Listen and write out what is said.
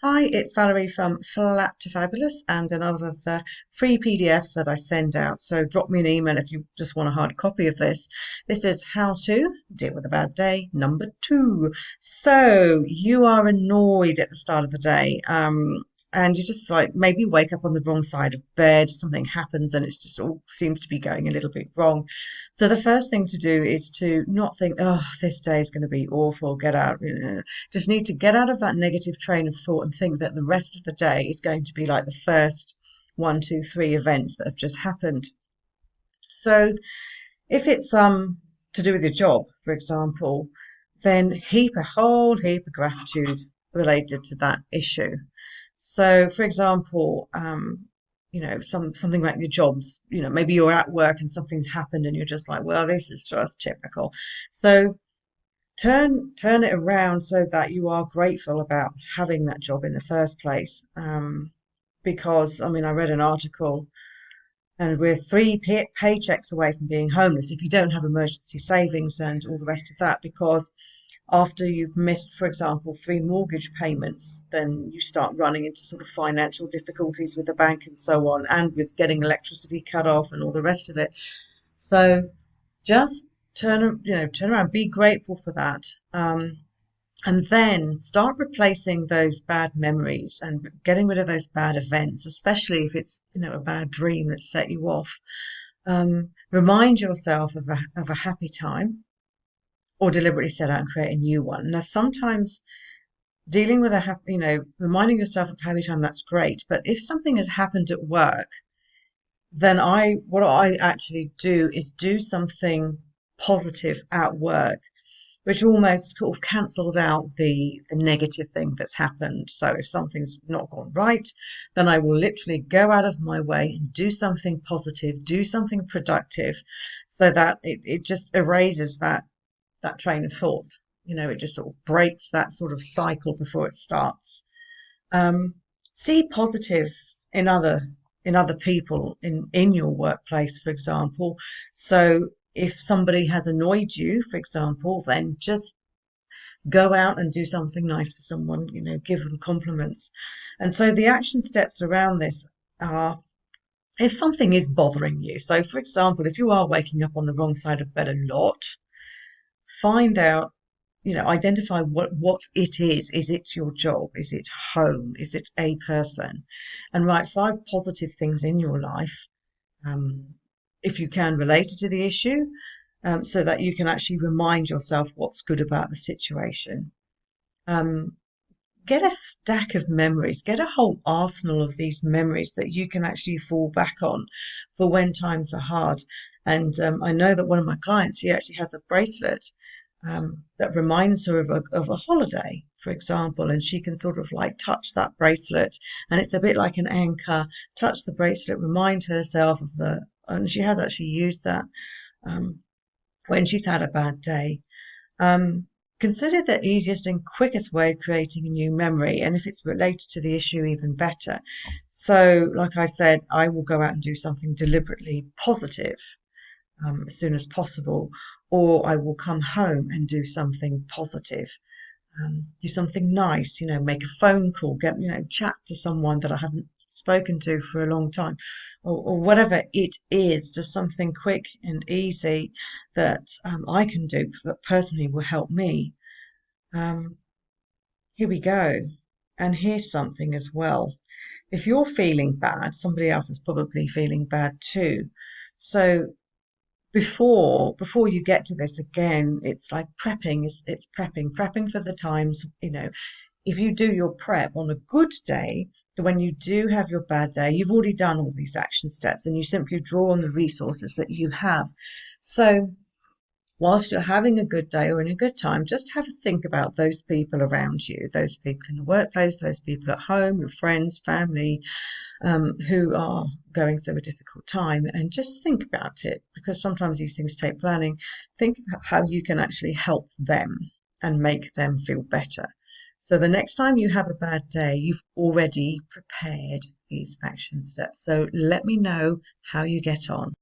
Hi, it's Valerie from Flat to Fabulous and another of the free PDFs that I send out. So drop me an email if you just want a hard copy of this. This is How to Deal with a Bad Day, number 2. So you are annoyed at the start of the day, and you just like maybe wake up on the wrong side of bed, something happens and it's just all seems to be going a little bit wrong. So the first thing to do is to not think, oh, this day is going to be awful, get out. Just need to get out of that negative train of thought and think that the rest of the day is going to be like the first one, two, three events that have just happened. So if it's to do with your job, for example, then heap a whole heap of gratitude related to that issue. So, for example, something like your jobs, maybe you're at work and something's happened and you're just like, well, this is just typical. So turn it around so that you are grateful about having that job in the first place. Because I mean, I read an article, and we're three paychecks away from being homeless if you don't have emergency savings and all the rest of that. Because after you've missed, for example, 3 mortgage payments, then you start running into sort of financial difficulties with the bank and so on, and with getting electricity cut off and all the rest of it. So just turn around, be grateful for that, and then start replacing those bad memories and getting rid of those bad events, especially if it's a bad dream that set you off. Remind yourself of a happy time, or deliberately set out and create a new one. Now, sometimes dealing with a happy, reminding yourself of a happy time, that's great. But if something has happened at work, then what I actually do is do something positive at work, which almost sort of cancels out the negative thing that's happened. So if something's not gone right, then I will literally go out of my way and do something positive, do something productive, so that it just erases that train of thought. It just sort of breaks that sort of cycle before it starts. Um, See positives in other people in your workplace, for example. So if somebody has annoyed you, for example, then just go out and do something nice for someone, give them compliments. And so the action steps around this are, if something is bothering you. So for example, if you are waking up on the wrong side of bed a lot, find out, identify what it is. Is it your job? Is it home? Is it a person? And write 5 positive things in your life, um, if you can, related to the issue, so that you can actually remind yourself what's good about the situation. Um, get a stack of memories, get a whole arsenal of these memories that you can actually fall back on for when times are hard. And I know that one of my clients, she actually has a bracelet, that reminds her of a holiday, for example, and she can sort of like touch that bracelet, and it's a bit like an anchor. Touch the bracelet, remind herself and she has actually used that, um, when she's had a bad day. Um, Consider the easiest and quickest way of creating a new memory, and if it's related to the issue, even better. So, like I said, I will go out and do something deliberately positive, as soon as possible, or I will come home and do something positive, do something nice, make a phone call, chat to someone that I haven't spoken to for a long time, or whatever it is, just something quick and easy that, I can do that personally will help me. Um, Here we go. And here's something as well. If you're feeling bad, somebody else is probably feeling bad too. So before you get to this, again, it's like prepping. It's prepping for the times, if you do your prep on a good day, when you do have your bad day, you've already done all these action steps and you simply draw on the resources that you have. So whilst you're having a good day or in a good time, just have a think about those people around you, those people in the workplace, those people at home, your friends, family, who are going through a difficult time, and just think about it, because sometimes these things take planning. Think about how you can actually help them and make them feel better. So the next time you have a bad day, you've already prepared these action steps. So let me know how you get on.